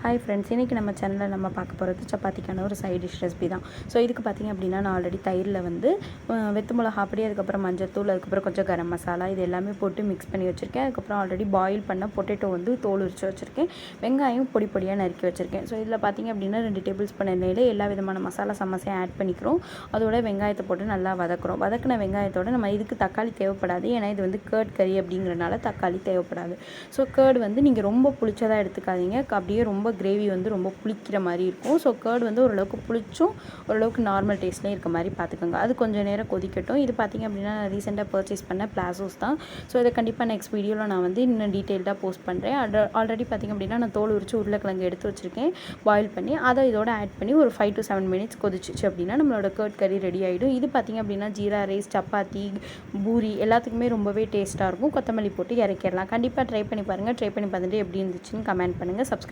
Hi friends, இன்றைக்கி நம்ம சேனலில் நம்ம பார்க்க போகிறது சப்பாத்திக்கான ஒரு சைட் டிஷ் ரெசிபி தான். ஸோ இதுக்கு பார்த்திங்க அப்படின்னா, நான் ஆல்ரெடி தயிரில் வந்து வெத்து மிளகா பொடி, அதுக்கப்புறம் மஞ்சத்தூள், அதுக்கப்புறம் கொஞ்சம் கரம் மசாலா இது எல்லாமே போட்டு மிக்ஸ் பண்ணி வச்சுருக்கேன். அதுக்கப்புறம் ஆல்ரெடி பாயில் பண்ண பொட்டேட்டோ வந்து தோல் உரித்து வச்சுருக்கேன். வெங்காயம் பொடி பொடியாக நறுக்கி வச்சுருக்கேன். ஸோ இதில் பார்த்திங்க அப்படின்னா 2 டேபிள் ஸ்பூன் எண்ணெயில் எல்லா விதமான மசாலா சமசையும் ஆட் பண்ணிக்கிறோம். அதோட வெங்காயத்தை போட்டு நல்லா வதக்குறோம். வதக்கின வெங்காயத்தோட நம்ம இதுக்கு தக்காளி தேவைப்படாது, ஏன்னா இது வந்து கேர்ட் கறி அப்படிங்கிறனால தக்காளி தேவைப்படாது. ஸோ கேர்டு வந்து நீங்கள் ரொம்ப புளிச்சதாக எடுத்துக்காதீங்க, அப்படியே ரொம்ப கிரேவி வந்து ரொம்ப புளிக்கிற மாதிரி இருக்கும். ஸோ கேர்டு வந்து ஓரளவுக்கு புளிச்சும் ஓரளவுக்கு நார்மல் டேஸ்ட்லேயும் இருக்க மாதிரி பார்த்துக்கோங்க. அது கொஞ்சம் நேரம் கொதிக்கட்டும். இது பார்த்திங்க அப்படின்னா நான் ரீசெண்டாக பர்ச்சேஸ் பண்ண பிளாசோஸ் தான். ஸோ இதை கண்டிப்பாக நெக்ஸ்ட் வீடியோவில் நான் வந்து இன்னும் டீட்டெயில்டாக போஸ்ட் பண்ணுறேன். ஆல்ரெடி பார்த்திங்க அப்படின்னா நான் தோல் உரித்து உருளைக்கிழங்கு எடுத்து வச்சுருக்கேன் பாயில் பண்ணி. அதை இதோட ஆட் பண்ணி ஒரு 5 to 7 மினிட்ஸ் கொதிச்சிச்சு அப்படின்னா நம்மளோட கேர்ட் கறி ரெடி ஆகிடும். இது பார்த்திங்க அப்படின்னா ஜீரா ரைஸ், சப்பாத்தி, பூரி எல்லாத்துக்குமே ரொம்பவே டேஸ்ட்டாக இருக்கும். கொத்தமல்லி போட்டு இறக்கிடலாம். கண்டிப்பாக ட்ரை பண்ணி பாருங்கள். ட்ரை பண்ணி பார்த்துட்டு எப்படி இருந்துச்சுன்னு கமெண்ட் பண்ணுங்கள். சப்ஸ்கிரைப்